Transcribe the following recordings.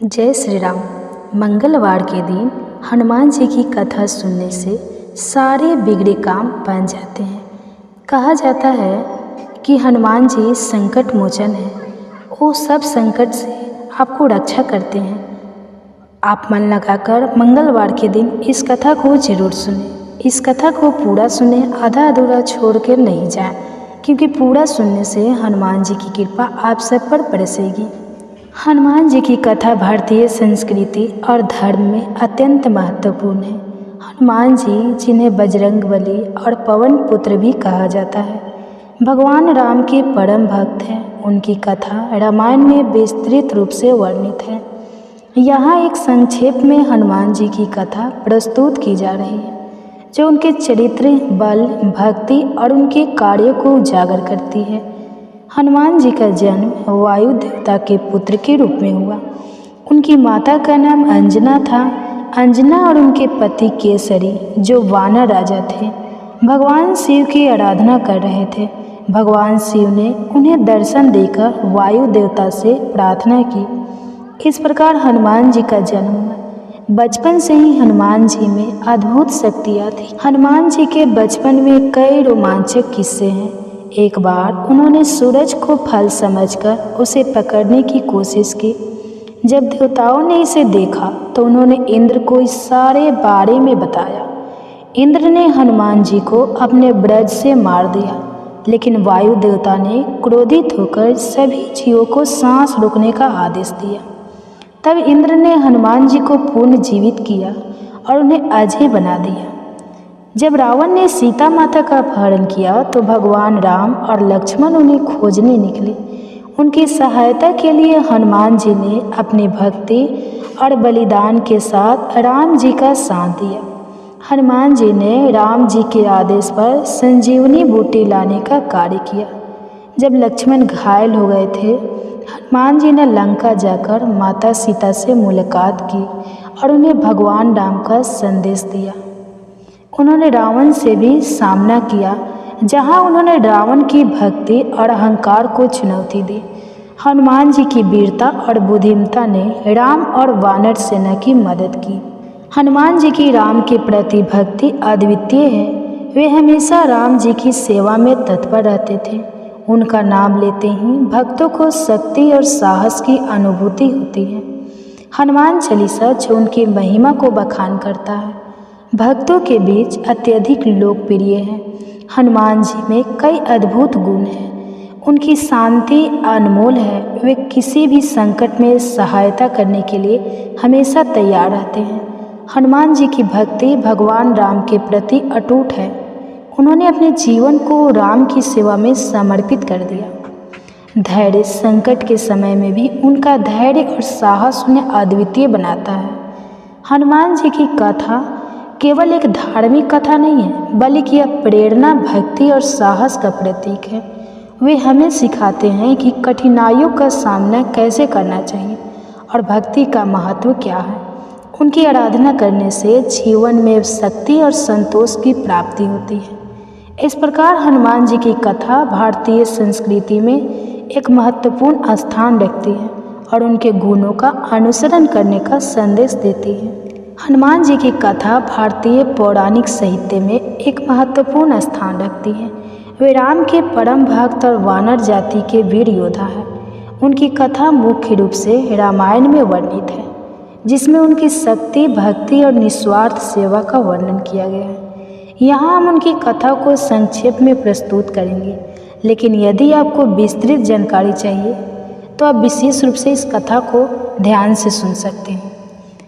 जय श्री राम। मंगलवार के दिन हनुमान जी की कथा सुनने से सारे बिगड़े काम बन जाते हैं। कहा जाता है कि हनुमान जी संकट मोचन है, वो सब संकट से आपको रक्षा करते हैं। आप मन लगाकर मंगलवार के दिन इस कथा को जरूर सुनें। इस कथा को पूरा सुने, आधा अधूरा छोड़ कर नहीं जाए, क्योंकि पूरा सुनने से हनुमान जी की कृपा आप सब पर बरसेगी। हनुमान जी की कथा भारतीय संस्कृति और धर्म में अत्यंत महत्वपूर्ण है। हनुमान जी, जिन्हें बजरंगबली और पवन पुत्र भी कहा जाता है, भगवान राम के परम भक्त हैं। उनकी कथा रामायण में विस्तृत रूप से वर्णित है। यहाँ एक संक्षेप में हनुमान जी की कथा प्रस्तुत की जा रही है, जो उनके चरित्र, बल, भक्ति और उनके कार्यों को उजागर करती है। हनुमान जी का जन्म वायु देवता के पुत्र के रूप में हुआ। उनकी माता का नाम अंजना था। अंजना और उनके पति केसरी, जो वानर राजा थे, भगवान शिव की आराधना कर रहे थे। भगवान शिव ने उन्हें दर्शन देकर वायु देवता से प्रार्थना की। इस प्रकार हनुमान जी का जन्म हुआ। बचपन से ही हनुमान जी में अद्भुत शक्तियाँ थी। हनुमान जी के बचपन में कई रोमांचक किस्से हैं। एक बार उन्होंने सूरज को फल समझकर उसे पकड़ने की कोशिश की। जब देवताओं ने इसे देखा तो उन्होंने इंद्र को इस सारे बारे में बताया। इंद्र ने हनुमान जी को अपने ब्रज से मार दिया, लेकिन वायु देवता ने क्रोधित होकर सभी जीवों को सांस रोकने का आदेश दिया। तब इंद्र ने हनुमान जी को पुनर्जीवित किया और उन्हें अजय बना दिया। जब रावण ने सीता माता का अपहरण किया तो भगवान राम और लक्ष्मण उन्हें खोजने निकले। उनकी सहायता के लिए हनुमान जी ने अपनी भक्ति और बलिदान के साथ राम जी का साथ दिया। हनुमान जी ने राम जी के आदेश पर संजीवनी बूटी लाने का कार्य किया। जब लक्ष्मण घायल हो गए थे, हनुमान जी ने लंका जाकर माता सीता से मुलाकात की और उन्हें भगवान राम का संदेश दिया। उन्होंने रावण से भी सामना किया, जहां उन्होंने रावण की भक्ति और अहंकार को चुनौती दी। हनुमान जी की वीरता और बुद्धिमत्ता ने राम और वानर सेना की मदद की। हनुमान जी की राम के प्रति भक्ति अद्वितीय है। वे हमेशा राम जी की सेवा में तत्पर रहते थे। उनका नाम लेते ही भक्तों को शक्ति और साहस की अनुभूति होती है। हनुमान चालीसा जो उनकी महिमा को बखान करता है, भक्तों के बीच अत्यधिक लोकप्रिय है। हनुमान जी में कई अद्भुत गुण हैं। उनकी शांति अनमोल है। वे किसी भी संकट में सहायता करने के लिए हमेशा तैयार रहते हैं। हनुमान जी की भक्ति भगवान राम के प्रति अटूट है। उन्होंने अपने जीवन को राम की सेवा में समर्पित कर दिया। धैर्य, संकट के समय में भी उनका धैर्य और साहस उन्हें अद्वितीय बनाता है। हनुमान जी की कथा केवल एक धार्मिक कथा नहीं है, बल्कि यह प्रेरणा, भक्ति और साहस का प्रतीक है। वे हमें सिखाते हैं कि कठिनाइयों का सामना कैसे करना चाहिए और भक्ति का महत्व क्या है। उनकी आराधना करने से जीवन में शक्ति और संतोष की प्राप्ति होती है। इस प्रकार हनुमान जी की कथा भारतीय संस्कृति में एक महत्वपूर्ण स्थान रखती है और उनके गुणों का अनुसरण करने का संदेश देती है। हनुमान जी की कथा भारतीय पौराणिक साहित्य में एक महत्वपूर्ण स्थान रखती है। वे राम के परम भक्त और वानर जाति के वीर योद्धा हैं। उनकी कथा मुख्य रूप से रामायण में वर्णित है, जिसमें उनकी शक्ति, भक्ति और निस्वार्थ सेवा का वर्णन किया गया है। यहाँ हम उनकी कथा को संक्षेप में प्रस्तुत करेंगे, लेकिन यदि आपको विस्तृत जानकारी चाहिए तो आप विशेष रूप से इस कथा को ध्यान से सुन सकते हैं।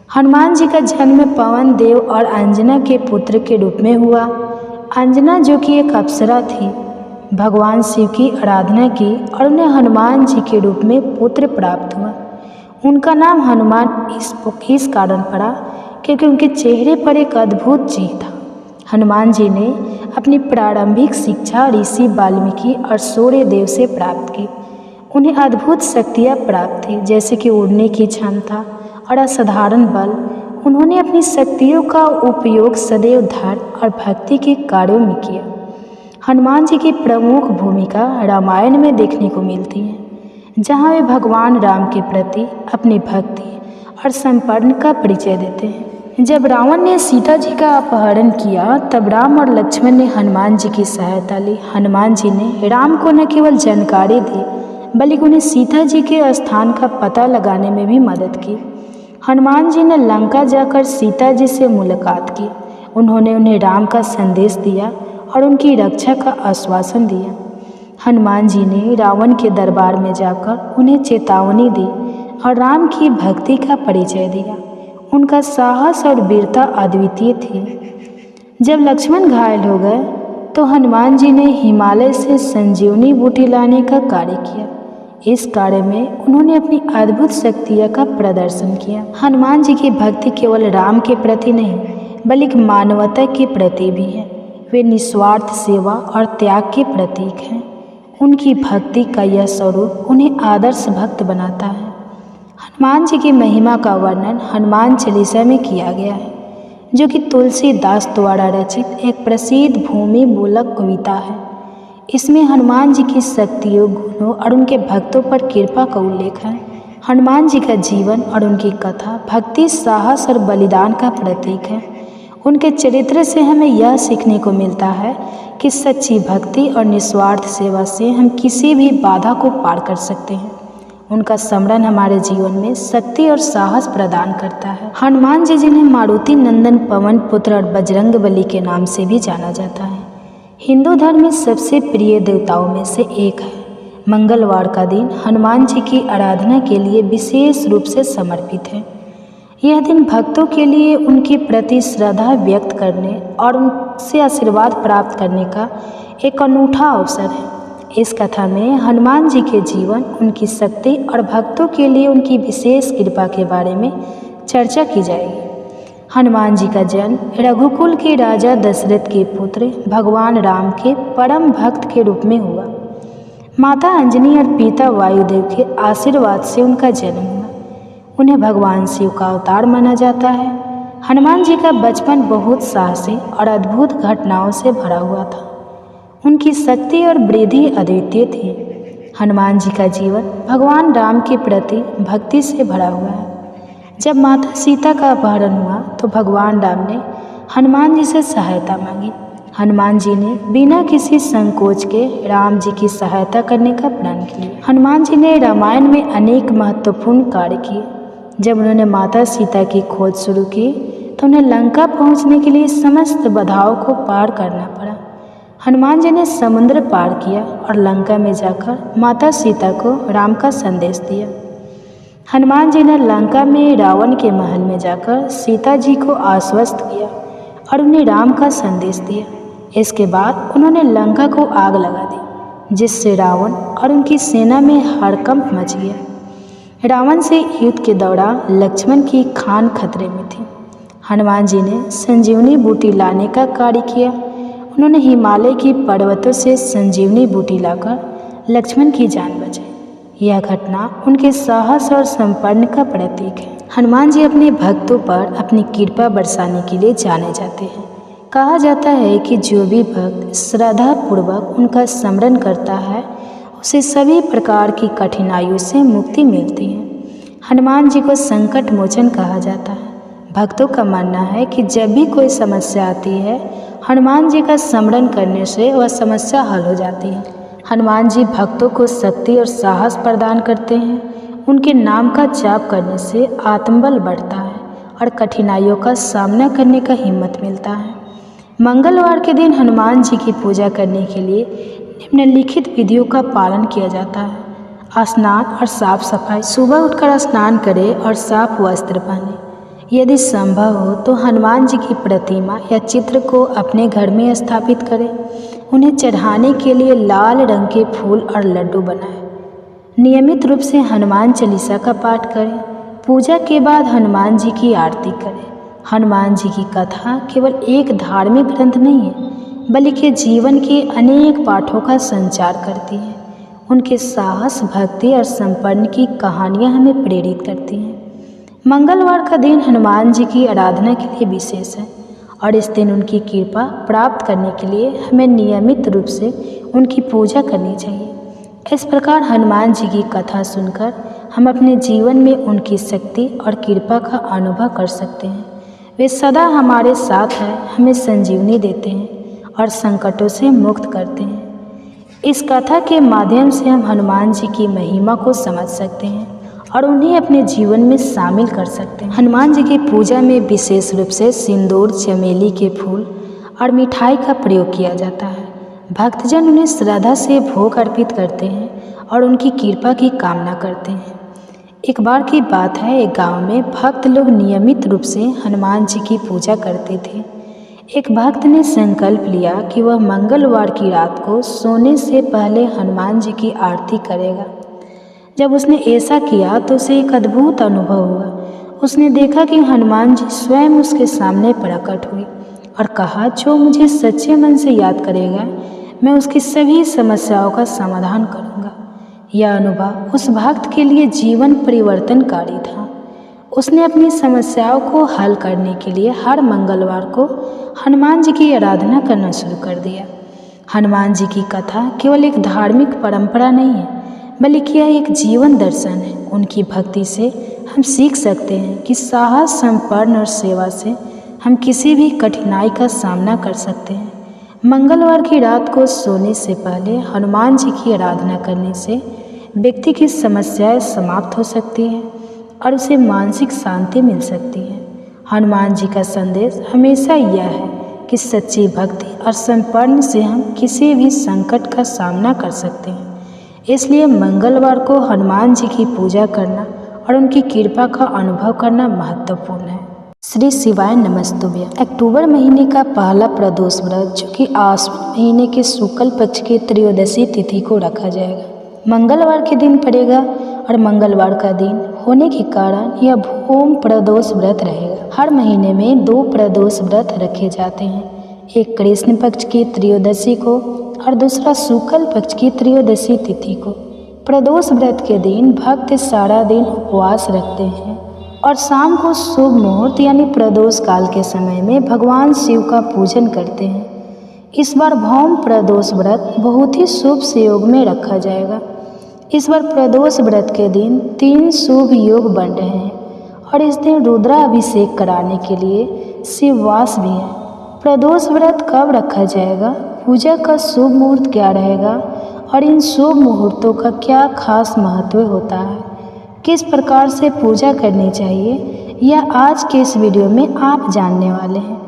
हनुमान जी का जन्म पवन देव और अंजना के पुत्र के रूप में हुआ। अंजना, जो कि एक अप्सरा थी, भगवान शिव की आराधना की और उन्हें हनुमान जी के रूप में पुत्र प्राप्त हुआ। उनका नाम हनुमान इस कारण पड़ा क्योंकि उनके चेहरे पर एक अद्भुत चिन्ह था। हनुमान जी ने अपनी प्रारंभिक शिक्षा ऋषि वाल्मीकि और सूर्य देव से प्राप्त की। उन्हें अद्भुत शक्तियाँ प्राप्त थी, जैसे कि उड़ने की क्षमता और असाधारण बल। उन्होंने अपनी शक्तियों का उपयोग सदैव धर्म और भक्ति के कार्यों में किया। हनुमान जी की प्रमुख भूमिका रामायण में देखने को मिलती है, जहाँ वे भगवान राम के प्रति अपनी भक्ति और संपन्न का परिचय देते हैं। जब रावण ने सीता जी का अपहरण किया तब राम और लक्ष्मण ने हनुमान जी की सहायता ली। हनुमान जी ने राम को न केवल जानकारी दी बल्कि उन्हें सीता जी के स्थान का पता लगाने में भी मदद की। हनुमान जी ने लंका जाकर सीता जी से मुलाकात की। उन्होंने उन्हें राम का संदेश दिया और उनकी रक्षा का आश्वासन दिया। हनुमान जी ने रावण के दरबार में जाकर उन्हें चेतावनी दी और राम की भक्ति का परिचय दिया। उनका साहस और वीरता अद्वितीय थी। जब लक्ष्मण घायल हो गए तो हनुमान जी ने हिमालय से संजीवनी बूटी लाने का कार्य किया। इस कार्य में उन्होंने अपनी अद्भुत शक्तियों का प्रदर्शन किया। हनुमान जी की भक्ति केवल राम के प्रति नहीं बल्कि मानवता के प्रति भी है। वे निस्वार्थ सेवा और त्याग के प्रतीक हैं। उनकी भक्ति का यह स्वरूप उन्हें आदर्श भक्त बनाता है। हनुमान जी की महिमा का वर्णन हनुमान चालीसा में किया गया है, जो कि तुलसीदास द्वारा रचित एक प्रसिद्ध भूमि मूलक कविता है। इसमें हनुमान जी की शक्तियों, गुणों और उनके भक्तों पर कृपा का उल्लेख है। हनुमान जी का जीवन और उनकी कथा भक्ति, साहस और बलिदान का प्रतीक है। उनके चरित्र से हमें यह सीखने को मिलता है कि सच्ची भक्ति और निस्वार्थ सेवा से हम किसी भी बाधा को पार कर सकते हैं। उनका स्मरण हमारे जीवन में शक्ति और साहस प्रदान करता है। हनुमान जी जिन्हें मारुति नंदन, पवन पुत्र और बजरंगबली के नाम से भी जाना जाता है, हिंदू धर्म में सबसे प्रिय देवताओं में से एक है। मंगलवार का दिन हनुमान जी की आराधना के लिए विशेष रूप से समर्पित है। यह दिन भक्तों के लिए उनके प्रति श्रद्धा व्यक्त करने और उनसे आशीर्वाद प्राप्त करने का एक अनूठा अवसर है। इस कथा में हनुमान जी के जीवन, उनकी शक्ति और भक्तों के लिए उनकी विशेष कृपा के बारे में चर्चा की जाएगी। हनुमान जी का जन्म रघुकुल के राजा दशरथ के पुत्र भगवान राम के परम भक्त के रूप में हुआ। माता अंजनी और पिता वायुदेव के आशीर्वाद से उनका जन्म हुआ। उन्हें भगवान शिव का अवतार माना जाता है। हनुमान जी का बचपन बहुत साहसी और अद्भुत घटनाओं से भरा हुआ था। उनकी शक्ति और वृद्धि अद्वितीय थी। हनुमान जी का जीवन भगवान राम के प्रति भक्ति से भरा हुआ है। जब माता सीता का अपहरण हुआ तो भगवान राम ने हनुमान जी से सहायता मांगी। हनुमान जी ने बिना किसी संकोच के राम जी की सहायता करने का प्रण किया। हनुमान जी ने रामायण में अनेक महत्वपूर्ण कार्य किए। जब उन्होंने माता सीता की खोज शुरू की तो उन्हें लंका पहुंचने के लिए समस्त बाधाओं को पार करना पड़ा। हनुमान जी ने समुद्र पार किया और लंका में जाकर माता सीता को राम का संदेश दिया। हनुमान जी ने लंका में रावण के महल में जाकर सीता जी को आश्वस्त किया और उन्हें राम का संदेश दिया। इसके बाद उन्होंने लंका को आग लगा दी, जिससे रावण और उनकी सेना में हड़कंप मच गया। रावण से युद्ध के दौरान लक्ष्मण की खान खतरे में थी। हनुमान जी ने संजीवनी बूटी लाने का कार्य किया। उन्होंने हिमालय की पर्वतों से संजीवनी बूटी लाकर लक्ष्मण की जान बचाई। यह घटना उनके साहस और संपन्न का प्रतीक है। हनुमान जी अपने भक्तों पर अपनी कृपा बरसाने के लिए जाने जाते हैं। कहा जाता है कि जो भी भक्त श्रद्धा पूर्वक उनका स्मरण करता है उसे सभी प्रकार की कठिनाइयों से मुक्ति मिलती है। हनुमान जी को संकट मोचन कहा जाता है। भक्तों का मानना है कि जब भी कोई समस्या आती है, हनुमान जी का स्मरण करने से वह समस्या हल हो जाती है। हनुमान जी भक्तों को शक्ति और साहस प्रदान करते हैं। उनके नाम का जाप करने से आत्मबल बढ़ता है और कठिनाइयों का सामना करने का हिम्मत मिलता है। मंगलवार के दिन हनुमान जी की पूजा करने के लिए निम्नलिखित विधियों का पालन किया जाता है। स्नान और साफ सफाई। सुबह उठकर स्नान करें और साफ वस्त्र पहनें। यदि संभव हो तो हनुमान जी की प्रतिमा या चित्र को अपने घर में स्थापित करें। उन्हें चढ़ाने के लिए लाल रंग के फूल और लड्डू बनाएं। नियमित रूप से हनुमान चालीसा का पाठ करें। पूजा के बाद हनुमान जी की आरती करें। हनुमान जी की कथा केवल एक धार्मिक ग्रंथ नहीं है, बल्कि जीवन के अनेक पाठों का संचार करती है। उनके साहस, भक्ति और संपन्न की कहानियाँ हमें प्रेरित करती हैं। मंगलवार का दिन हनुमान जी की आराधना के लिए विशेष है और इस दिन उनकी कृपा प्राप्त करने के लिए हमें नियमित रूप से उनकी पूजा करनी चाहिए। इस प्रकार हनुमान जी की कथा सुनकर हम अपने जीवन में उनकी शक्ति और कृपा का अनुभव कर सकते हैं। वे सदा हमारे साथ हैं, हमें संजीवनी देते हैं और संकटों से मुक्त करते हैं। इस कथा के माध्यम से हम हनुमान जी की महिमा को समझ सकते हैं और उन्हें अपने जीवन में शामिल कर सकते हैं। हनुमान जी की पूजा में विशेष रूप से सिंदूर, चमेली के फूल और मिठाई का प्रयोग किया जाता है। भक्तजन उन्हें श्रद्धा से भोग अर्पित करते हैं और उनकी कृपा की कामना करते हैं। एक बार की बात है, एक गांव में भक्त लोग नियमित रूप से हनुमान जी की पूजा करते थे। एक भक्त ने संकल्प लिया कि वह मंगलवार की रात को सोने से पहले हनुमान जी की आरती करेगा। जब उसने ऐसा किया तो उसे एक अद्भुत अनुभव हुआ। उसने देखा कि हनुमान जी स्वयं उसके सामने प्रकट हुए और कहा, जो मुझे सच्चे मन से याद करेगा मैं उसकी सभी समस्याओं का समाधान करूंगा। यह अनुभव उस भक्त के लिए जीवन परिवर्तनकारी था। उसने अपनी समस्याओं को हल करने के लिए हर मंगलवार को हनुमान जी की आराधना करना शुरू कर दिया। हनुमान जी की कथा केवल एक धार्मिक परंपरा नहीं है, बल्कि यह एक जीवन दर्शन है। उनकी भक्ति से हम सीख सकते हैं कि साहस, समर्पण और सेवा से हम किसी भी कठिनाई का सामना कर सकते हैं। मंगलवार की रात को सोने से पहले हनुमान जी की आराधना करने से व्यक्ति की समस्याएं समाप्त हो सकती हैं और उसे मानसिक शांति मिल सकती है। हनुमान जी का संदेश हमेशा यह है कि सच्ची भक्ति और समर्पण से हम किसी भी संकट का सामना कर सकते हैं। इसलिए मंगलवार को हनुमान जी की पूजा करना और उनकी कृपा का अनुभव करना महत्वपूर्ण है। श्री शिवाय नमस्तुभ्यं। अक्टूबर महीने का पहला प्रदोष व्रत, जो कि आश्विन महीने के शुक्ल पक्ष की त्रयोदशी तिथि को रखा जाएगा, मंगलवार के दिन पड़ेगा और मंगलवार का दिन होने के कारण यह भूम प्रदोष व्रत रहेगा। हर महीने में 2 प्रदोष व्रत रखे जाते हैं, एक कृष्ण पक्ष की त्रयोदशी को और दूसरा शुक्ल पक्ष की त्रयोदशी तिथि को। प्रदोष व्रत के दिन भक्त सारा दिन उपवास रखते हैं और शाम को शुभ मुहूर्त यानी प्रदोष काल के समय में भगवान शिव का पूजन करते हैं। इस बार भौम प्रदोष व्रत बहुत ही शुभ योग में रखा जाएगा। इस बार प्रदोष व्रत के दिन 3 शुभ योग बन रहे हैं और इस दिन रुद्राभिषेक कराने के लिए शिववास भी है। प्रदोष व्रत कब रखा जाएगा, पूजा का शुभ मुहूर्त क्या रहेगा और इन शुभ मुहूर्तों का क्या खास महत्व होता है, किस प्रकार से पूजा करनी चाहिए, यह आज के इस वीडियो में आप जानने वाले हैं।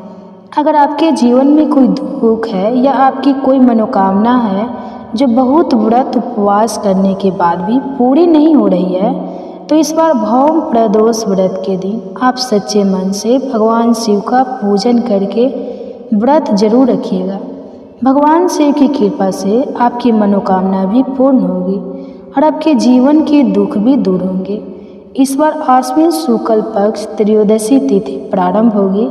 अगर आपके जीवन में कोई दुख है या आपकी कोई मनोकामना है जो बहुत व्रत उपवास करने के बाद भी पूरी नहीं हो रही है, तो इस बार भौम प्रदोष व्रत के दिन आप सच्चे मन से भगवान शिव का पूजन करके व्रत जरूर रखिएगा। भगवान शिव की कृपा से आपकी मनोकामना भी पूर्ण होगी और आपके जीवन के दुख भी दूर होंगे। इस बार आश्विन शुक्ल पक्ष त्रयोदशी तिथि प्रारंभ होगी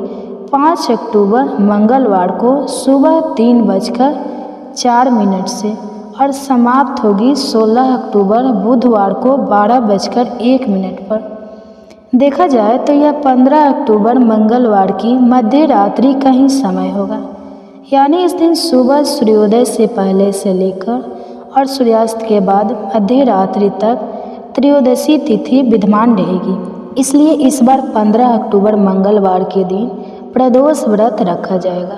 5 अक्टूबर मंगलवार को सुबह 3:04 से और समाप्त होगी 16 अक्टूबर बुधवार को 12:01 पर। देखा जाए तो यह 15 अक्टूबर मंगलवार की मध्य रात्रि का ही समय होगा, यानी इस दिन सुबह सूर्योदय से पहले से लेकर और सूर्यास्त के बाद मध्य रात्रि तक त्रयोदशी तिथि विद्यमान रहेगी। इसलिए इस बार 15 अक्टूबर मंगलवार के दिन प्रदोष व्रत रखा जाएगा,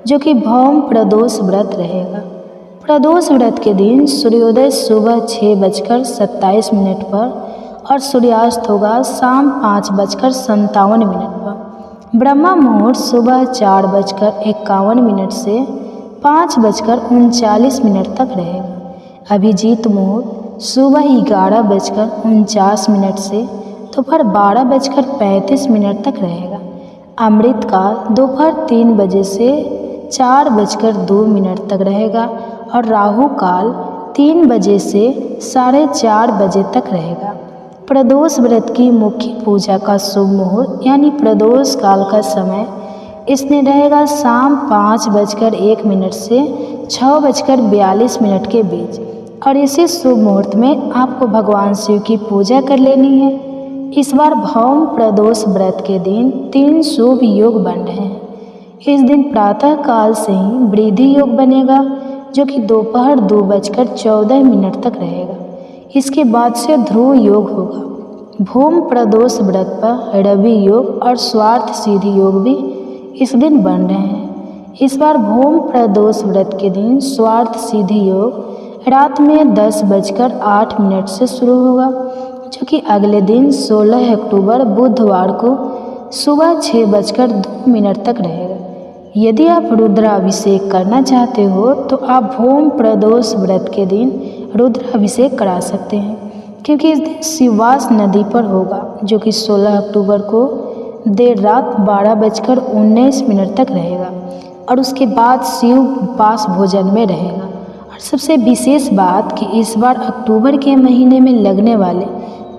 जो कि भौम प्रदोष व्रत रहेगा। प्रदोष व्रत के दिन सूर्योदय सुबह 6:27 पर और सूर्यास्त होगा शाम 5:57 पर। ब्रह्मा मुहूर्त सुबह 4:51 से 5:39 तक रहेगा। अभिजीत मुहूर्त सुबह 11:49 से दोपहर 12:35 तक रहेगा। अमृत काल दोपहर 3 बजे से 4:02 तक रहेगा और राहु काल 3 बजे से 4:30 बजे तक रहेगा। प्रदोष व्रत की मुख्य पूजा का शुभ मुहूर्त यानी प्रदोष काल का समय इस दिन रहेगा शाम 5:01 से 6:42 के बीच और इसी शुभ मुहूर्त में आपको भगवान शिव की पूजा कर लेनी है। इस बार भौम प्रदोष व्रत के दिन 3 शुभ योग बन रहे हैं। इस दिन प्रातः काल से ही वृद्धि योग बनेगा, जो कि दोपहर 2:14 तक रहेगा। इसके बाद से ध्रुव योग होगा। भूम प्रदोष व्रत पर रवि योग और स्वार्थ सिद्धि योग भी इस दिन बन रहे हैं। इस बार भूम प्रदोष व्रत के दिन स्वार्थ सिद्धि योग रात में 10:08 से शुरू होगा, जो कि अगले दिन 16 अक्टूबर बुधवार को सुबह 6:02 तक रहेगा। यदि आप रुद्राभिषेक करना चाहते हो तो आप भूम प्रदोष व्रत के दिन रुद्राभिषेक करा सकते हैं, क्योंकि इस दिन शिवास नदी पर होगा, जो कि 16 अक्टूबर को देर रात 12:19 तक रहेगा और उसके बाद शिव उपास भोजन में रहेगा। और सबसे विशेष बात कि इस बार अक्टूबर के महीने में लगने वाले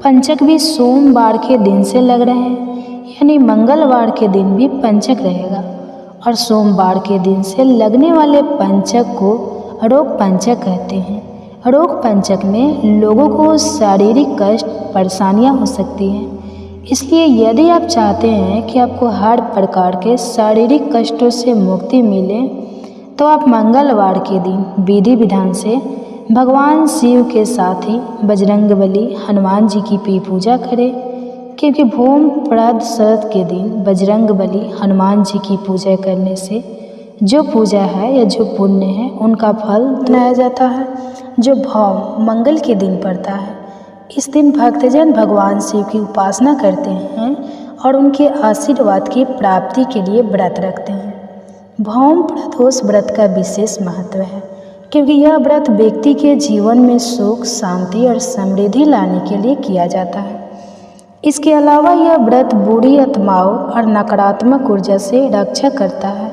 पंचक भी सोमवार के दिन से लग रहे हैं, यानी मंगलवार के दिन भी पंचक रहेगा। और सोमवार के दिन से लगने वाले पंचक को रोग पंचक कहते हैं। रोग पंचक में लोगों को शारीरिक कष्ट परेशानियां हो सकती हैं, इसलिए यदि आप चाहते हैं कि आपको हर प्रकार के शारीरिक कष्टों से मुक्ति मिले तो आप मंगलवार के दिन विधि विधान से भगवान शिव के साथ ही बजरंगबली हनुमान जी की भी पूजा करें, क्योंकि भूम प्रदोष के दिन बजरंगबली हनुमान जी की पूजा करने से जो पूजा है या जो पुण्य है उनका फल मनाया जाता है, जो भौम मंगल के दिन पड़ता है। इस दिन भक्तजन भगवान शिव की उपासना करते हैं और उनके आशीर्वाद की प्राप्ति के लिए व्रत रखते हैं। भौम प्रदोष व्रत का विशेष महत्व है, क्योंकि यह व्रत व्यक्ति के जीवन में सुख, शांति और समृद्धि लाने के लिए किया जाता है। इसके अलावा यह व्रत बुरी आत्माओं और नकारात्मक ऊर्जा से रक्षा करता है।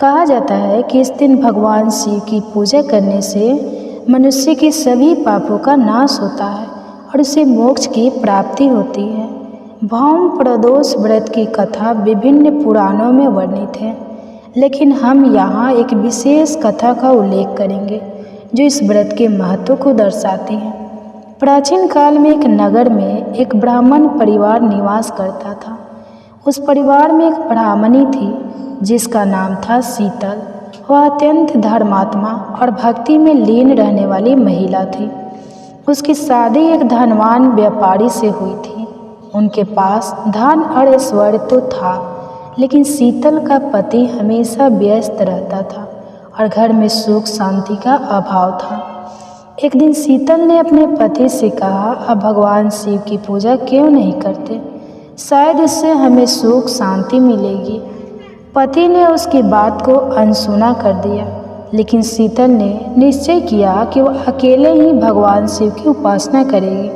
कहा जाता है कि इस दिन भगवान शिव की पूजा करने से मनुष्य के सभी पापों का नाश होता है और उसे मोक्ष की प्राप्ति होती है। भौम प्रदोष व्रत की कथा विभिन्न पुराणों में वर्णित है, लेकिन हम यहाँ एक विशेष कथा का उल्लेख करेंगे जो इस व्रत के महत्व को दर्शाती है। प्राचीन काल में एक नगर में एक ब्राह्मण परिवार निवास करता था। उस परिवार में एक ब्राह्मणी थी जिसका नाम था शीतल। वह अत्यंत धर्मात्मा और भक्ति में लीन रहने वाली महिला थी। उसकी शादी एक धनवान व्यापारी से हुई थी। उनके पास धन और ऐश्वर्य तो था, लेकिन शीतल का पति हमेशा व्यस्त रहता था और घर में सुख शांति का अभाव था। एक दिन शीतल ने अपने पति से कहा, अब भगवान शिव की पूजा क्यों नहीं करते? शायद इससे हमें सुख शांति मिलेगी। पति ने उसकी बात को अनसुना कर दिया, लेकिन शीतल ने निश्चय किया कि वह अकेले ही भगवान शिव की उपासना करेगी।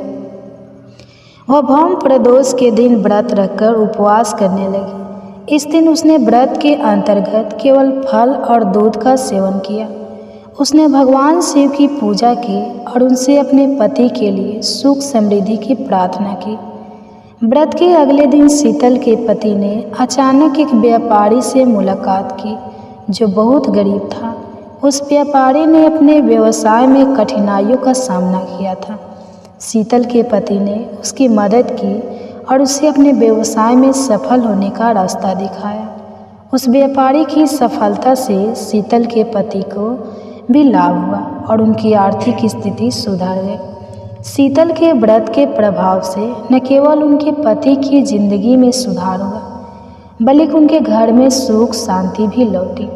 वह भौम प्रदोष के दिन व्रत रखकर उपवास करने लगी। इस दिन उसने व्रत के अंतर्गत केवल फल और दूध का सेवन किया। उसने भगवान शिव की पूजा की और उनसे अपने पति के लिए सुख समृद्धि की प्रार्थना की। व्रत के अगले दिन शीतल के पति ने अचानक एक व्यापारी से मुलाकात की जो बहुत गरीब था। उस व्यापारी ने अपने व्यवसाय में कठिनाइयों का सामना किया था। शीतल के पति ने उसकी मदद की और उसे अपने व्यवसाय में सफल होने का रास्ता दिखाया। उस व्यापारी की सफलता से शीतल के पति को भी लाभ हुआ और उनकी आर्थिक स्थिति सुधर गई। शीतल के व्रत के प्रभाव से न केवल उनके पति की जिंदगी में सुधार हुआ, बल्कि उनके घर में सुख शांति भी लौटी।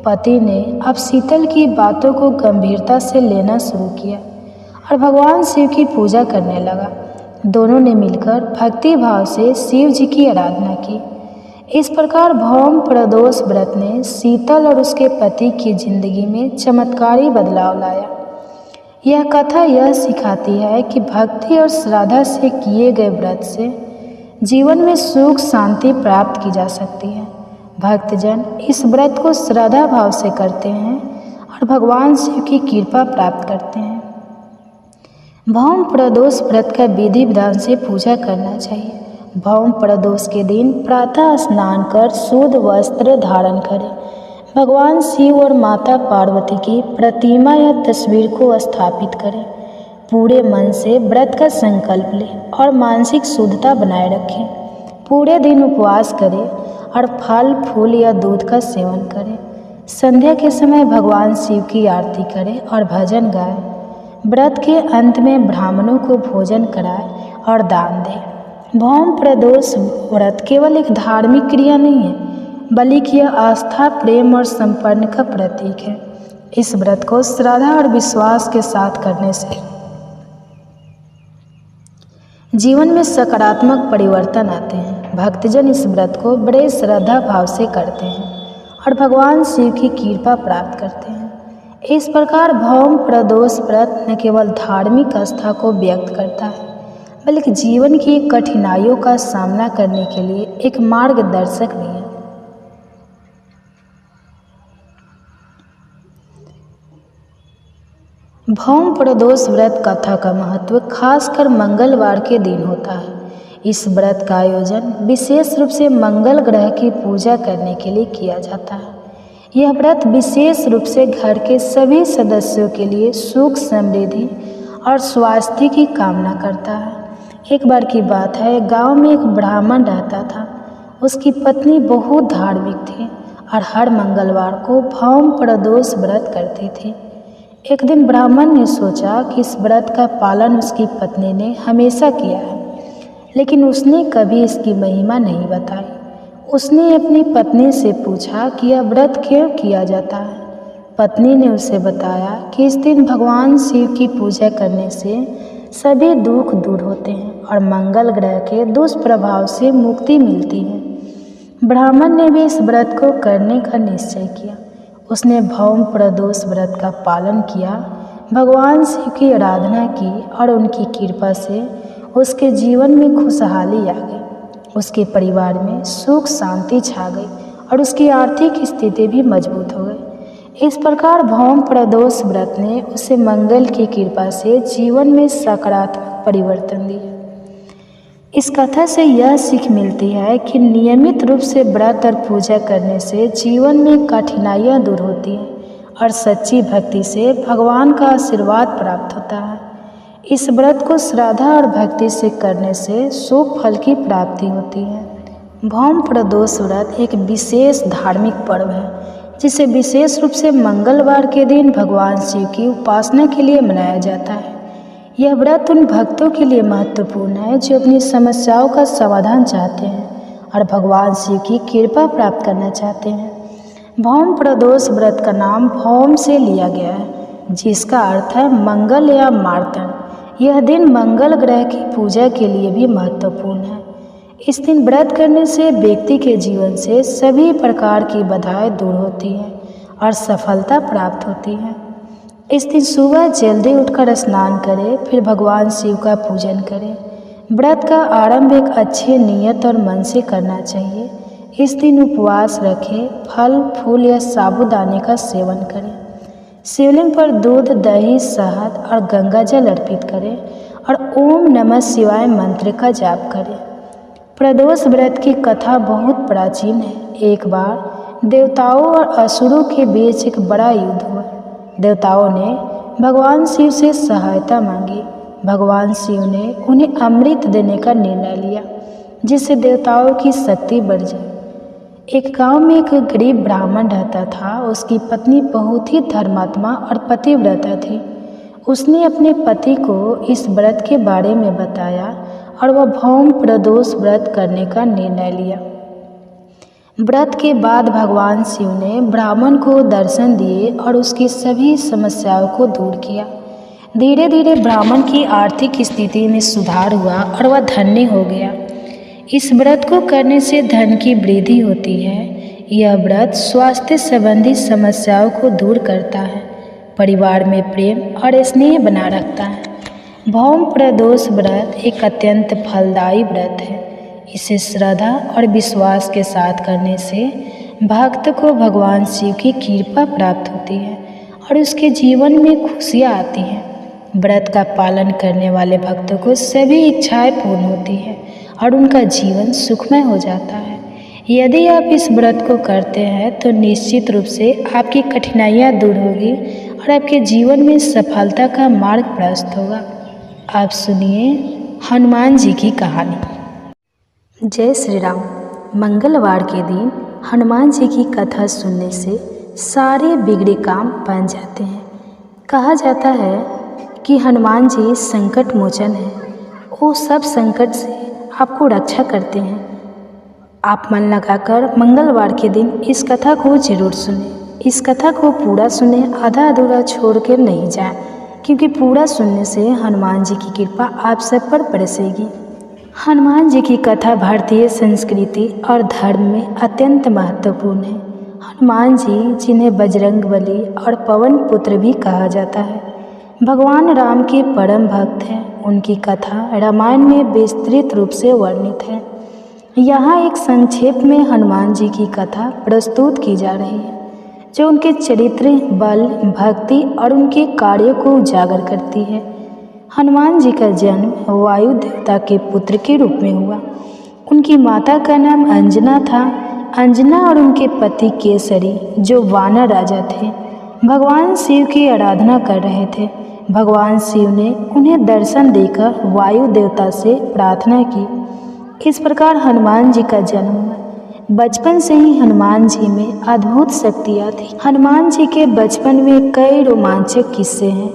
पति ने अब शीतल की बातों को गंभीरता से लेना शुरू किया और भगवान शिव की पूजा करने लगा। दोनों ने मिलकर भक्ति भाव से शिव जी की आराधना की। इस प्रकार भौम प्रदोष व्रत ने शीतल और उसके पति की जिंदगी में चमत्कारी बदलाव लाया। यह कथा यह सिखाती है कि भक्ति और श्रद्धा से किए गए व्रत से जीवन में सुख शांति प्राप्त की जा सकती है। भक्तजन इस व्रत को श्रद्धा भाव से करते हैं और भगवान शिव की कृपा प्राप्त करते हैं। भौम प्रदोष व्रत का विधि विधान से पूजा करना चाहिए। भौम प्रदोष के दिन प्रातः स्नान कर शुद्ध वस्त्र धारण करें। भगवान शिव और माता पार्वती की प्रतिमा या तस्वीर को स्थापित करें। पूरे मन से व्रत का संकल्प लें और मानसिक शुद्धता बनाए रखें। पूरे दिन उपवास करें और फल फूल या दूध का सेवन करें। संध्या के समय भगवान शिव की आरती करें और भजन गाएं। व्रत के अंत में ब्राह्मणों को भोजन कराए और दान दे। भौम प्रदोष व्रत केवल एक धार्मिक क्रिया नहीं है, बल्कि यह आस्था, प्रेम और समर्पण का प्रतीक है। इस व्रत को श्रद्धा और विश्वास के साथ करने से जीवन में सकारात्मक परिवर्तन आते हैं। भक्तजन इस व्रत को बड़े श्रद्धा भाव से करते हैं और भगवान शिव की कृपा प्राप्त करते हैं। इस प्रकार भौम प्रदोष व्रत न केवल धार्मिक आस्था को व्यक्त करता है, बल्कि जीवन की कठिनाइयों का सामना करने के लिए एक मार्गदर्शक भी है। भौम प्रदोष व्रत कथा का महत्व खासकर मंगलवार के दिन होता है। इस व्रत का आयोजन विशेष रूप से मंगल ग्रह की पूजा करने के लिए किया जाता है। यह व्रत विशेष रूप से घर के सभी सदस्यों के लिए सुख, समृद्धि और स्वास्थ्य की कामना करता है। एक बार की बात है, गांव में एक ब्राह्मण रहता था। उसकी पत्नी बहुत धार्मिक थी और हर मंगलवार को भौम प्रदोष व्रत करती थी। एक दिन ब्राह्मण ने सोचा कि इस व्रत का पालन उसकी पत्नी ने हमेशा किया है, लेकिन उसने कभी इसकी महिमा नहीं बताई। उसने अपनी पत्नी से पूछा कि यह व्रत क्यों किया जाता है। पत्नी ने उसे बताया कि इस दिन भगवान शिव की पूजा करने से सभी दुख दूर होते हैं और मंगल ग्रह के दुष्प्रभाव से मुक्ति मिलती है। ब्राह्मण ने भी इस व्रत को करने का निश्चय किया। उसने भौम प्रदोष व्रत का पालन किया, भगवान शिव की आराधना की और उनकी कृपा से उसके जीवन में खुशहाली आ गई। उसके परिवार में सुख शांति छा गई और उसकी आर्थिक स्थिति भी मजबूत हो गई। इस प्रकार भौम प्रदोष व्रत ने उसे मंगल की कृपा से जीवन में सकारात्मक परिवर्तन दिया। इस कथा से यह सीख मिलती है कि नियमित रूप से व्रत और पूजा करने से जीवन में कठिनाइयाँ दूर होती हैं और सच्ची भक्ति से भगवान का आशीर्वाद प्राप्त होता है। इस व्रत को श्रद्धा और भक्ति से करने से शुभ फल की प्राप्ति होती है। भौम प्रदोष व्रत एक विशेष धार्मिक पर्व है, जिसे विशेष रूप से मंगलवार के दिन भगवान शिव की उपासना के लिए मनाया जाता है। यह व्रत उन भक्तों के लिए महत्वपूर्ण है जो अपनी समस्याओं का समाधान चाहते हैं और भगवान शिव की कृपा प्राप्त करना चाहते हैं। भौम प्रदोष व्रत का नाम भौम से लिया गया है, जिसका अर्थ है मंगल या मार्तन। यह दिन मंगल ग्रह की पूजा के लिए भी महत्वपूर्ण है। इस दिन व्रत करने से व्यक्ति के जीवन से सभी प्रकार की बाधाएं दूर होती हैं और सफलता प्राप्त होती है। इस दिन सुबह जल्दी उठकर स्नान करें, फिर भगवान शिव का पूजन करें। व्रत का आरंभ एक अच्छे नियत और मन से करना चाहिए। इस दिन उपवास रखें, फल फूल या साबूदाने का सेवन करें। शिवलिंग पर दूध, दही, शहद और गंगा जल अर्पित करें और ओम नमः शिवाय मंत्र का जाप करें। प्रदोष व्रत की कथा बहुत प्राचीन है। एक बार देवताओं और असुरों के बीच एक बड़ा युद्ध हुआ। देवताओं ने भगवान शिव से सहायता मांगी। भगवान शिव ने उन्हें अमृत देने का निर्णय लिया, जिससे देवताओं की शक्ति बढ़ जाए। एक गांव में एक गरीब ब्राह्मण रहता था। उसकी पत्नी बहुत ही धर्मात्मा और पतिव्रता थी। उसने अपने पति को इस व्रत के बारे में बताया और वह भौम प्रदोष व्रत करने का निर्णय लिया। व्रत के बाद भगवान शिव ने ब्राह्मण को दर्शन दिए और उसकी सभी समस्याओं को दूर किया। धीरे धीरे ब्राह्मण की आर्थिक स्थिति में सुधार हुआ और वह धन्य हो गया। इस व्रत को करने से धन की वृद्धि होती है। यह व्रत स्वास्थ्य संबंधी समस्याओं को दूर करता है, परिवार में प्रेम और स्नेह बना रखता है। भौम प्रदोष व्रत एक अत्यंत फलदायी व्रत है। इसे श्रद्धा और विश्वास के साथ करने से भक्त को भगवान शिव की कृपा प्राप्त होती है और उसके जीवन में खुशियाँ आती हैं। व्रत का पालन करने वाले भक्तों को सभी इच्छाएं पूर्ण होती हैं और उनका जीवन सुखमय हो जाता है। यदि आप इस व्रत को करते हैं तो निश्चित रूप से आपकी कठिनाइयाँ दूर होगी और आपके जीवन में सफलता का मार्ग प्रशस्त होगा। आप सुनिए हनुमान जी की कहानी। जय श्री राम। मंगलवार के दिन हनुमान जी की कथा सुनने से सारे बिगड़े काम बन जाते हैं। कहा जाता है कि हनुमान जी संकट मोचन हैं। वो सब संकट से आपको रक्षा करते हैं। आप मन लगाकर मंगलवार के दिन इस कथा को जरूर सुनें। इस कथा को पूरा सुने, आधा अधूरा छोड़ कर नहीं जाए, क्योंकि पूरा सुनने से हनुमान जी की कृपा आप सब पर बरसेगी। हनुमान जी की कथा भारतीय संस्कृति और धर्म में अत्यंत महत्वपूर्ण है। हनुमान जी, जिन्हें बजरंगबली और पवन पुत्र भी कहा जाता है, भगवान राम के परम भक्त हैं। उनकी कथा रामायण में विस्तृत रूप से वर्णित है। यहाँ एक संक्षेप में हनुमान जी की कथा प्रस्तुत की जा रही है, जो उनके चरित्र, बल, भक्ति और उनके कार्यों को उजागर करती है। हनुमान जी का जन्म वायु देवता के पुत्र के रूप में हुआ। उनकी माता का नाम अंजना था। अंजना और उनके पति केसरी, जो वानर राजा थे, भगवान शिव की आराधना कर रहे थे। भगवान शिव ने उन्हें दर्शन देकर वायु देवता से प्रार्थना की। इस प्रकार हनुमान जी का जन्म हुआ। बचपन से ही हनुमान जी में अद्भुत शक्तियाँ थी। हनुमान जी के बचपन में कई रोमांचक किस्से हैं।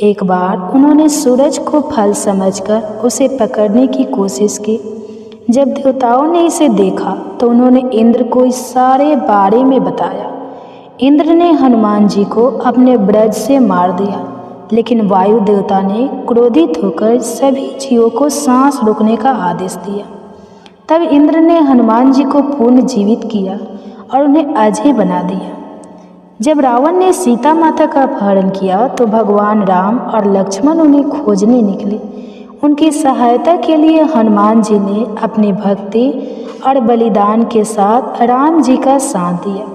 एक बार उन्होंने सूरज को फल समझकर उसे पकड़ने की कोशिश की। जब देवताओं ने इसे देखा तो उन्होंने इंद्र को इस सारे बारे में बताया। इंद्र ने हनुमान जी को अपने ब्रज से मार दिया, लेकिन वायु देवता ने क्रोधित होकर सभी जीवों को सांस रोकने का आदेश दिया। तब इंद्र ने हनुमान जी को पुनर्जीवित किया और उन्हें अजय बना दिया। जब रावण ने सीता माता का अपहरण किया तो भगवान राम और लक्ष्मण उन्हें खोजने निकले। उनकी सहायता के लिए हनुमान जी ने अपनी भक्ति और बलिदान के साथ राम जी का साथ दिया।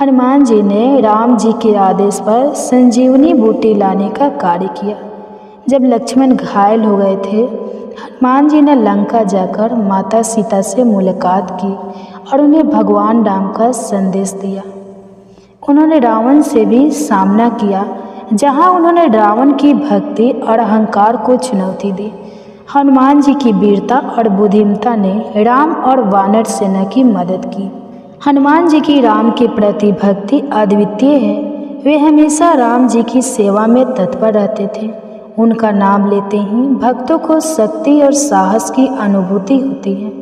हनुमान जी ने राम जी के आदेश पर संजीवनी बूटी लाने का कार्य किया। जब लक्ष्मण घायल हो गए थे, हनुमान जी ने लंका जाकर माता सीता से मुलाकात की और उन्हें भगवान राम का संदेश दिया। उन्होंने रावण से भी सामना किया, जहां उन्होंने रावण की भक्ति और अहंकार को चुनौती दी। हनुमान जी की वीरता और बुद्धिमत्ता ने राम और वानर सेना की मदद की। हनुमान जी की राम के प्रति भक्ति अद्वितीय है। वे हमेशा राम जी की सेवा में तत्पर रहते थे। उनका नाम लेते ही भक्तों को शक्ति और साहस की अनुभूति होती है।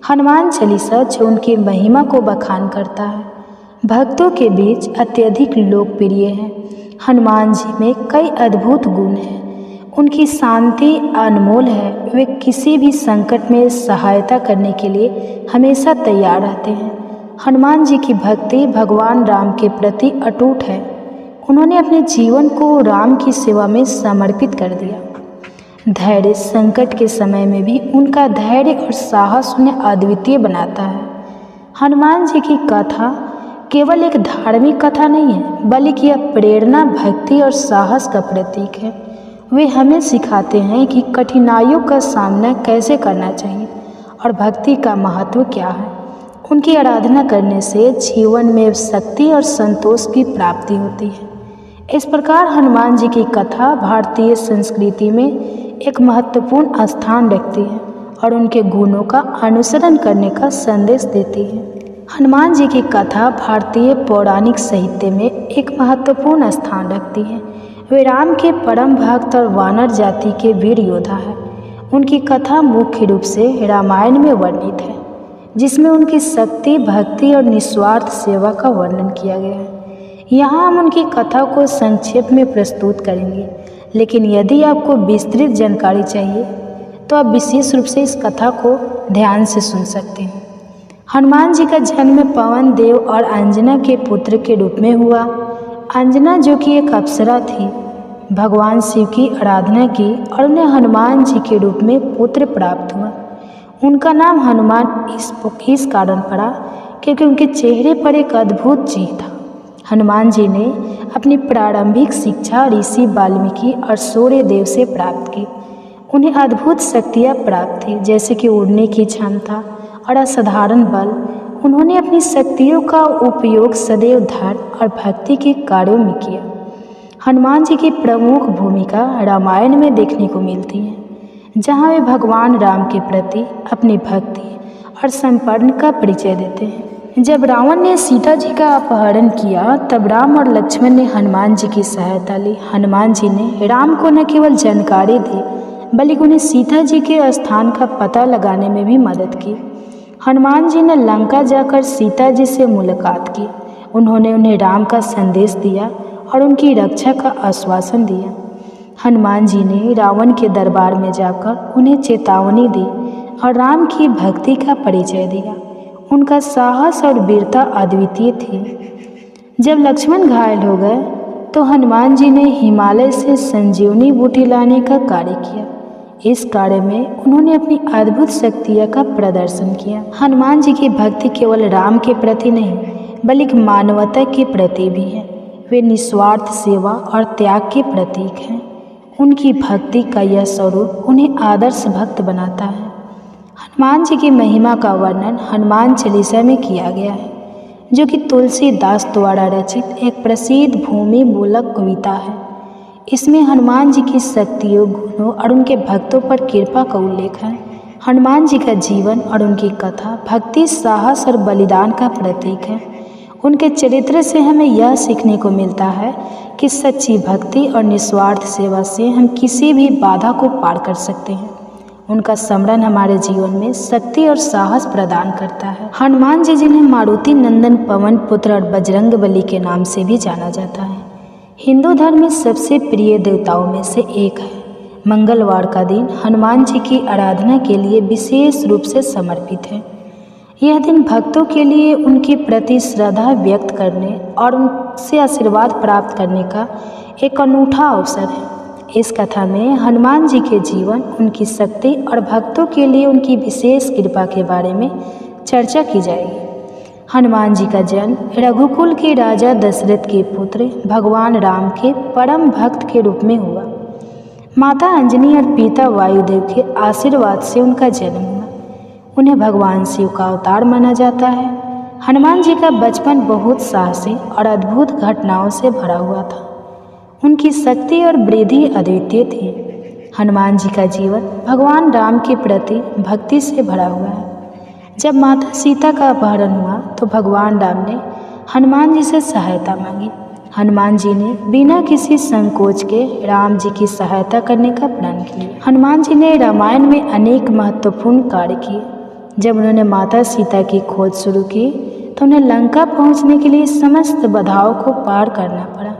हनुमान चालीसा, जो उनकी महिमा को बखान करता है, भक्तों के बीच अत्यधिक लोकप्रिय है। हनुमान जी में कई अद्भुत गुण हैं। उनकी शांति अनमोल है। वे किसी भी संकट में सहायता करने के लिए हमेशा तैयार रहते हैं। हनुमान जी की भक्ति भगवान राम के प्रति अटूट है। उन्होंने अपने जीवन को राम की सेवा में समर्पित कर दिया। धैर्य, संकट के समय में भी उनका धैर्य और साहस उन्हें अद्वितीय बनाता है। हनुमान जी की कथा केवल एक धार्मिक कथा नहीं है, बल्कि यह प्रेरणा, भक्ति और साहस का प्रतीक है। वे हमें सिखाते हैं कि कठिनाइयों का सामना कैसे करना चाहिए और भक्ति का महत्व क्या है। उनकी आराधना करने से जीवन में शक्ति और संतोष की प्राप्ति होती है। इस प्रकार हनुमान जी की कथा भारतीय संस्कृति में एक महत्वपूर्ण स्थान रखती है और उनके गुणों का अनुसरण करने का संदेश देती है। हनुमान जी की कथा भारतीय पौराणिक साहित्य में एक महत्वपूर्ण स्थान रखती है। वे राम के परम भक्त और वानर जाति के वीर योद्धा हैं। उनकी कथा मुख्य रूप से रामायण में वर्णित है, जिसमें उनकी शक्ति, भक्ति और निस्वार्थ सेवा का वर्णन किया गया है। यहाँ हम उनकी कथा को संक्षेप में प्रस्तुत करेंगे, लेकिन यदि आपको विस्तृत जानकारी चाहिए तो आप विशेष रूप से इस कथा को ध्यान से सुन सकते हैं। हनुमान जी का जन्म पवन देव और अंजना के पुत्र के रूप में हुआ। अंजना, जो कि एक अप्सरा थी, भगवान शिव की आराधना की और उन्हें हनुमान जी के रूप में पुत्र प्राप्त हुआ। उनका नाम हनुमान इस कारण पड़ा क्योंकि उनके चेहरे पर एक अद्भुत चिन्ह था। हनुमान जी ने अपनी प्रारंभिक शिक्षा ऋषि वाल्मीकि और सूर्य देव से प्राप्त की। उन्हें अद्भुत शक्तियाँ प्राप्त थी, जैसे कि उड़ने की क्षमता और असाधारण बल। उन्होंने अपनी शक्तियों का उपयोग सदैव धर्म और भक्ति के कार्यों में किया। हनुमान जी की प्रमुख भूमिका रामायण में देखने को मिलती है, जहाँ वे भगवान राम के प्रति अपनी भक्ति और समर्पण का परिचय देते हैं। जब रावण ने सीता जी का अपहरण किया तब राम और लक्ष्मण ने हनुमान जी की सहायता ली। हनुमान जी ने राम को न केवल जानकारी दी बल्कि उन्हें सीता जी के स्थान का पता लगाने में भी मदद की। हनुमान जी ने लंका जाकर सीता जी से मुलाकात की। उन्होंने उन्हें राम का संदेश दिया और उनकी रक्षा का आश्वासन दिया। हनुमान जी ने रावण के दरबार में जाकर उन्हें चेतावनी दी और राम की भक्ति का परिचय दिया। उनका साहस और वीरता अद्वितीय थी। जब लक्ष्मण घायल हो गए तो हनुमान जी ने हिमालय से संजीवनी बूटी लाने का कार्य किया। इस कार्य में उन्होंने अपनी अद्भुत शक्तियों का प्रदर्शन किया। हनुमान जी की भक्ति केवल राम के प्रति नहीं बल्कि मानवता के प्रति भी है। वे निस्वार्थ सेवा और त्याग के प्रतीक हैं। उनकी भक्ति का यह स्वरूप उन्हें आदर्श भक्त बनाता है। हनुमान जी की महिमा का वर्णन हनुमान चालीसा में किया गया है, जो कि तुलसीदास द्वारा रचित एक प्रसिद्ध भूमि मूलक कविता है। इसमें हनुमान जी की शक्तियों, गुणों और उनके भक्तों पर कृपा का उल्लेख है। हनुमान जी का जीवन और उनकी कथा भक्ति, साहस और बलिदान का प्रतीक है। उनके चरित्र से हमें यह सीखने को मिलता है कि सच्ची भक्ति और निस्वार्थ सेवा से हम किसी भी बाधा को पार कर सकते हैं। उनका स्मरण हमारे जीवन में शक्ति और साहस प्रदान करता है। हनुमान जी जिन्हें मारुति नंदन, पवन पुत्र और बजरंग बली के नाम से भी जाना जाता है, हिंदू धर्म में सबसे प्रिय देवताओं में से एक है। मंगलवार का दिन हनुमान जी की आराधना के लिए विशेष रूप से समर्पित है। यह दिन भक्तों के लिए उनके प्रति श्रद्धा व्यक्त करने और उनसे आशीर्वाद प्राप्त करने का एक अनूठा अवसर है। इस कथा में हनुमान जी के जीवन, उनकी शक्ति और भक्तों के लिए उनकी विशेष कृपा के बारे में चर्चा की जाएगी। हनुमान जी का जन्म रघुकुल के राजा दशरथ के पुत्र भगवान राम के परम भक्त के रूप में हुआ। माता अंजनी और पिता वायुदेव के आशीर्वाद से उनका जन्म हुआ। उन्हें भगवान शिव का अवतार माना जाता है। हनुमान जी का बचपन बहुत साहसी और अद्भुत घटनाओं से भरा हुआ था। उनकी शक्ति और वृद्धि अद्वितीय थी। हनुमान जी का जीवन भगवान राम के प्रति भक्ति से भरा हुआ है। जब माता सीता का अपहरण हुआ तो भगवान राम ने हनुमान जी से सहायता मांगी। हनुमान जी ने बिना किसी संकोच के राम जी की सहायता करने का प्रण किया। हनुमान जी ने रामायण में अनेक महत्वपूर्ण कार्य किए। जब उन्होंने माता सीता की खोज शुरू की तो उन्हें लंका पहुंचने के लिए समस्त बाधाओं को पार करना पड़ा।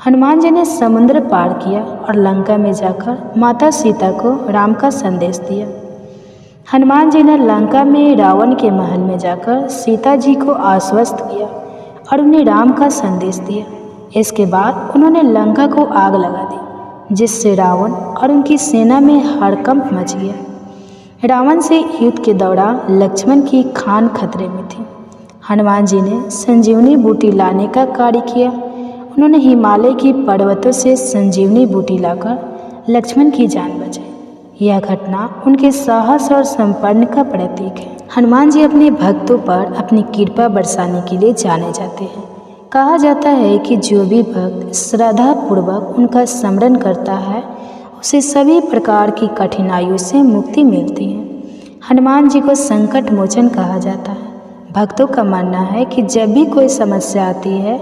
हनुमान जी ने समुद्र पार किया और लंका में जाकर माता सीता को राम का संदेश दिया। हनुमान जी ने लंका में रावण के महल में जाकर सीता जी को आश्वस्त किया और उन्हें राम का संदेश दिया। इसके बाद उन्होंने लंका को आग लगा दी, जिससे रावण और उनकी सेना में हड़कंप मच गया। रावण से युद्ध के दौरान लक्ष्मण की खान खतरे में थी। हनुमान जी ने संजीवनी बूटी लाने का कार्य किया। उन्होंने हिमालय की पर्वतों से संजीवनी बूटी लाकर लक्ष्मण की जान बचाई। यह घटना उनके साहस और संपन्न का प्रतीक है। हनुमान जी अपने भक्तों पर अपनी कृपा बरसाने के लिए जाने जाते हैं। कहा जाता है कि जो भी भक्त श्रद्धापूर्वक उनका स्मरण करता है उसे सभी प्रकार की कठिनाइयों से मुक्ति मिलती है। हनुमान जी को संकट मोचन कहा जाता है। भक्तों का मानना है कि जब भी कोई समस्या आती है,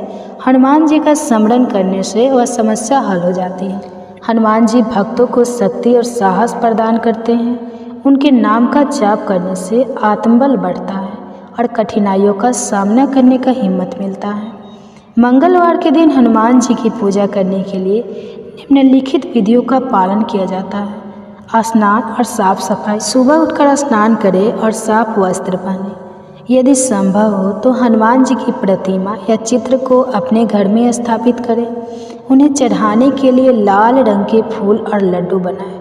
हनुमान जी का स्मरण करने से वह समस्या हल हो जाती है। हनुमान जी भक्तों को शक्ति और साहस प्रदान करते हैं। उनके नाम का जाप करने से आत्मबल बढ़ता है और कठिनाइयों का सामना करने का हिम्मत मिलता है। मंगलवार के दिन हनुमान जी की पूजा करने के लिए निम्नलिखित विधियों का पालन किया जाता है। स्नान और साफ सफाई। सुबह उठकर स्नान करें और साफ वस्त्र पहनें। यदि संभव हो तो हनुमान जी की प्रतिमा या चित्र को अपने घर में स्थापित करें। उन्हें चढ़ाने के लिए लाल रंग के फूल और लड्डू बनाएं।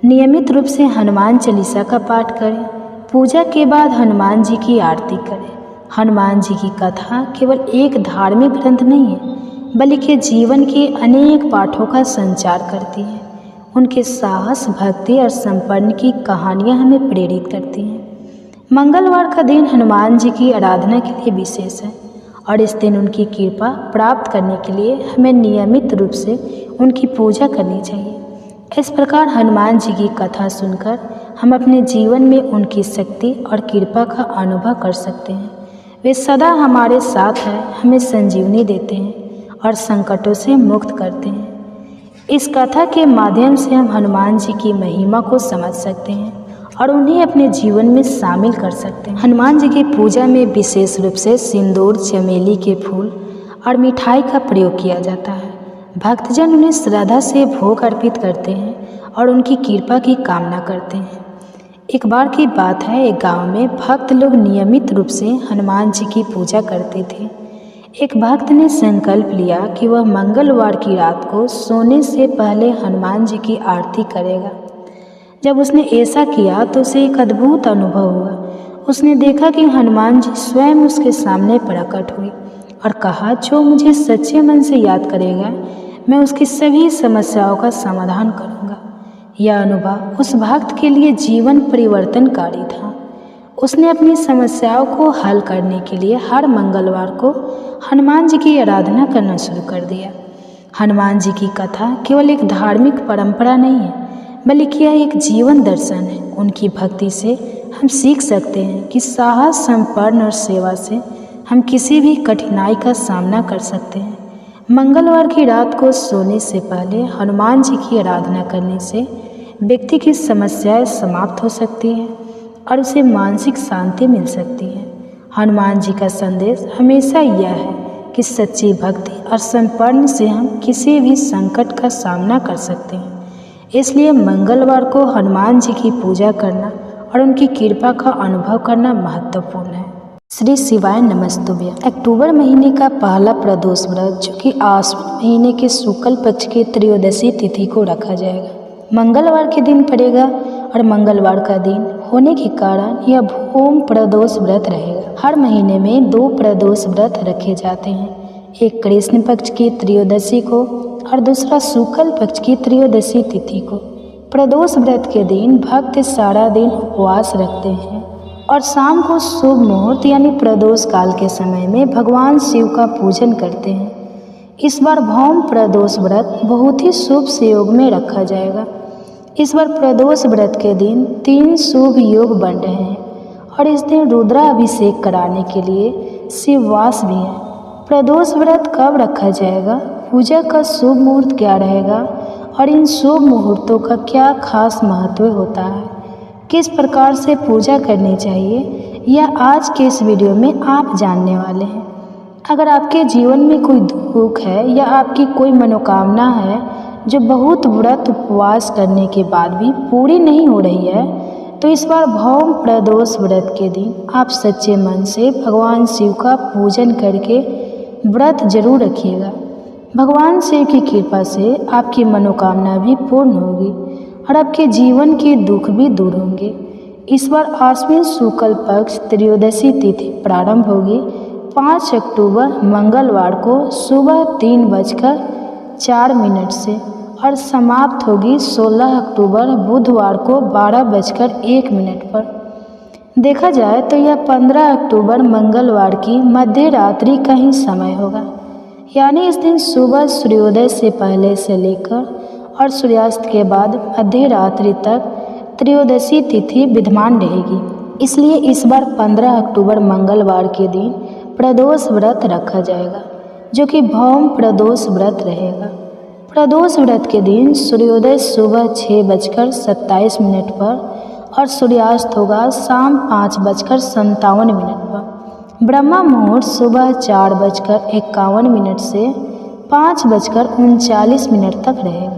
नियमित रूप से हनुमान चालीसा का पाठ करें। पूजा के बाद हनुमान जी की आरती करें। हनुमान जी की कथा केवल एक धार्मिक ग्रंथ नहीं है, बल्कि जीवन के अनेक पाठों का संचार करती है। उनके साहस, भक्ति और संपन्न की कहानियाँ हमें प्रेरित करती हैं। मंगलवार का दिन हनुमान जी की आराधना के लिए विशेष है और इस दिन उनकी कृपा प्राप्त करने के लिए हमें नियमित रूप से उनकी पूजा करनी चाहिए। इस प्रकार हनुमान जी की कथा सुनकर हम अपने जीवन में उनकी शक्ति और कृपा का अनुभव कर सकते हैं। वे सदा हमारे साथ हैं, हमें संजीवनी देते हैं और संकटों से मुक्त करते हैं। इस कथा के माध्यम से हम हनुमान जी की महिमा को समझ सकते हैं और उन्हें अपने जीवन में शामिल कर सकते हैं। हनुमान जी की पूजा में विशेष रूप से सिंदूर, चमेली के फूल और मिठाई का प्रयोग किया जाता है। भक्तजन उन्हें श्रद्धा से भोग अर्पित करते हैं और उनकी कृपा की कामना करते हैं। एक बार की बात है, एक गांव में भक्त लोग नियमित रूप से हनुमान जी की पूजा करते थे। एक भक्त ने संकल्प लिया कि वह मंगलवार की रात को सोने से पहले हनुमान जी की आरती करेगा। जब उसने ऐसा किया तो उसे एक अद्भुत अनुभव हुआ। उसने देखा कि हनुमान जी स्वयं उसके सामने प्रकट हुई और कहा, जो मुझे सच्चे मन से याद करेगा मैं उसकी सभी समस्याओं का समाधान करूंगा। यह अनुभव उस भक्त के लिए जीवन परिवर्तनकारी था। उसने अपनी समस्याओं को हल करने के लिए हर मंगलवार को हनुमान जी की आराधना करना शुरू कर दिया। हनुमान जी की कथा केवल एक धार्मिक परंपरा नहीं है, बल्कि यह एक जीवन दर्शन है। उनकी भक्ति से हम सीख सकते हैं कि साहस, समर्पण और सेवा से हम किसी भी कठिनाई का सामना कर सकते हैं। मंगलवार की रात को सोने से पहले हनुमान जी की आराधना करने से व्यक्ति की समस्याएं समाप्त हो सकती हैं और उसे मानसिक शांति मिल सकती है। हनुमान जी का संदेश हमेशा यह है कि सच्ची भक्ति और समर्पण से हम किसी भी संकट का सामना कर सकते हैं। इसलिए मंगलवार को हनुमान जी की पूजा करना और उनकी कृपा का अनुभव करना महत्वपूर्ण है। श्री शिवाय नमस्तुभ्यं। अक्टूबर महीने का पहला प्रदोष व्रत, जो कि आश्विन महीने के शुक्ल पक्ष की त्रयोदशी तिथि को रखा जाएगा, मंगलवार के दिन पड़ेगा और मंगलवार का दिन होने के कारण यह भूम प्रदोष व्रत रहेगा। हर महीने में 2 प्रदोष व्रत रखे जाते हैं, एक कृष्ण पक्ष की त्रयोदशी को और दूसरा शुक्ल पक्ष की त्रयोदशी तिथि को। प्रदोष व्रत के दिन भक्त सारा दिन उपवास रखते हैं और शाम को शुभ मुहूर्त यानी प्रदोष काल के समय में भगवान शिव का पूजन करते हैं। इस बार भौम प्रदोष व्रत बहुत ही शुभ योग में रखा जाएगा। इस बार प्रदोष व्रत के दिन 3 शुभ योग बन रहे हैं और इस दिन रुद्राभिषेक कराने के लिए शिववास भी है। प्रदोष व्रत कब रखा जाएगा, पूजा का शुभ मुहूर्त क्या रहेगा और इन शुभ मुहूर्तों का क्या खास महत्व होता है, किस प्रकार से पूजा करनी चाहिए, यह आज के इस वीडियो में आप जानने वाले हैं। अगर आपके जीवन में कोई दुख है या आपकी कोई मनोकामना है जो बहुत व्रत उपवास करने के बाद भी पूरी नहीं हो रही है, तो इस बार भौम प्रदोष व्रत के दिन आप सच्चे मन से भगवान शिव का पूजन करके व्रत जरूर रखिएगा। भगवान शिव की कृपा से आपकी मनोकामना भी पूर्ण होगी और आपके जीवन के दुख भी दूर होंगे। इस बार आश्विन शुक्ल पक्ष त्रयोदशी तिथि प्रारंभ होगी 5 अक्टूबर मंगलवार को सुबह 3:04 से और समाप्त होगी 16 अक्टूबर बुधवार को 12:01 पर। देखा जाए तो यह 15 अक्टूबर मंगलवार की मध्य रात्रि का ही समय होगा, यानी इस दिन सुबह सूर्योदय से पहले से लेकर और सूर्यास्त के बाद मध्य रात्रि तक त्रयोदशी तिथि विद्यमान रहेगी। इसलिए इस बार 15 अक्टूबर मंगलवार के दिन प्रदोष व्रत रखा जाएगा, जो कि भौम प्रदोष व्रत रहेगा। प्रदोष व्रत के दिन सूर्योदय सुबह 6:27 पर और सूर्यास्त होगा शाम 5:57 पर। ब्रह्मा मुहूर्त सुबह 4:51 से 5:39 तक रहेगा।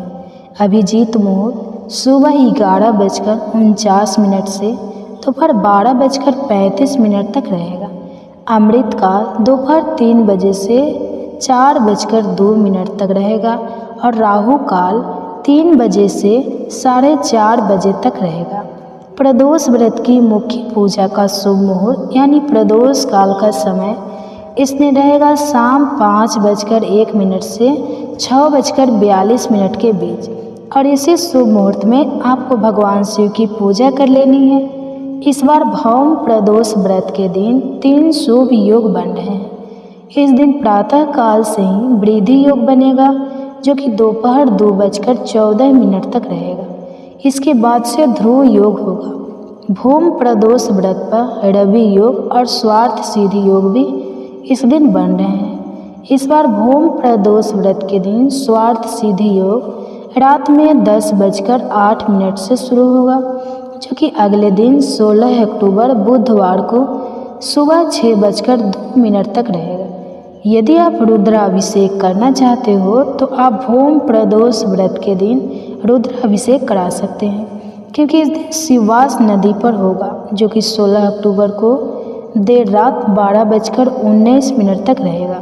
अभिजीत मुहूर्त सुबह 11:49 से दोपहर 12:35 तक रहेगा। अमृत काल दोपहर 3 बजे से 4:02 तक रहेगा और राहु काल 3 बजे से 4:30 बजे तक रहेगा। प्रदोष व्रत की मुख्य पूजा का शुभ मुहूर्त यानी प्रदोष काल का समय इसमें रहेगा शाम 5:01 से 6:42 के बीच और इसी शुभ मुहूर्त में आपको भगवान शिव की पूजा कर लेनी है। इस बार भौम प्रदोष व्रत के दिन 3 शुभ योग बन रहे हैं। इस दिन प्रातः काल से ही वृद्धि योग बनेगा, जो कि दोपहर 2:14 तक रहेगा। इसके बाद से ध्रुव योग होगा भूम प्रदोष व्रत पर रवि योग और स्वार्थ सिद्धि योग भी इस दिन बन रहे हैं। इस बार भूम प्रदोष व्रत के दिन स्वार्थ सिद्धि योग रात में 10:08 से शुरू होगा, जो कि अगले दिन 16 अक्टूबर बुधवार को सुबह 6:02 तक रहेगा। यदि आप रुद्राभिषेक करना चाहते हो तो आप भूम प्रदोष व्रत के दिन रुद्राभिषेक करा सकते हैं, क्योंकि इस दिन शिवास नदी पर होगा, जो कि 16 अक्टूबर को देर रात 12:19 तक रहेगा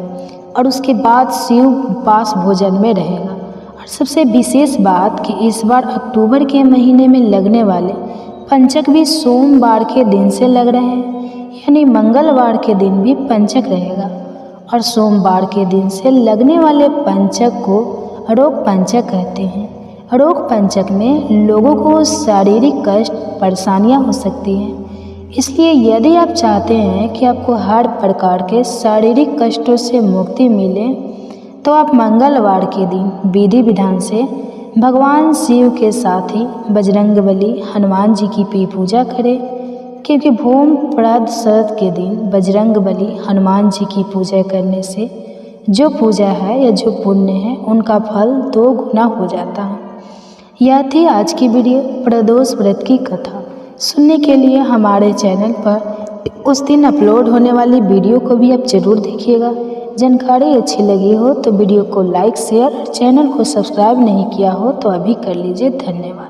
और उसके बाद शिव उपास भोजन में रहेगा। और सबसे विशेष बात कि इस बार अक्टूबर के महीने में लगने वाले पंचक भी सोमवार के दिन से लग रहे हैं, यानी मंगलवार के दिन भी पंचक रहेगा। और सोमवार के दिन से लगने वाले पंचक को रोग पंचक कहते हैं। रोग पंचक में लोगों को शारीरिक कष्ट परेशानियां हो सकती हैं, इसलिए यदि आप चाहते हैं कि आपको हर प्रकार के शारीरिक कष्टों से मुक्ति मिले तो आप मंगलवार के दिन विधि विधान से भगवान शिव के साथ ही बजरंगबली हनुमान जी की भी पूजा करें, क्योंकि भूम प्रदोष के दिन बजरंगबली हनुमान जी की पूजा करने से जो पूजा है या जो पुण्य है उनका फल 2 गुना हो जाता है। यह थी आज की वीडियो प्रदोष व्रत की कथा। सुनने के लिए हमारे चैनल पर उस दिन अपलोड होने वाली वीडियो को भी आप जरूर देखिएगा। जानकारी अच्छी लगी हो तो वीडियो को लाइक शेयर और चैनल को सब्सक्राइब नहीं किया हो तो अभी कर लीजिए। धन्यवाद।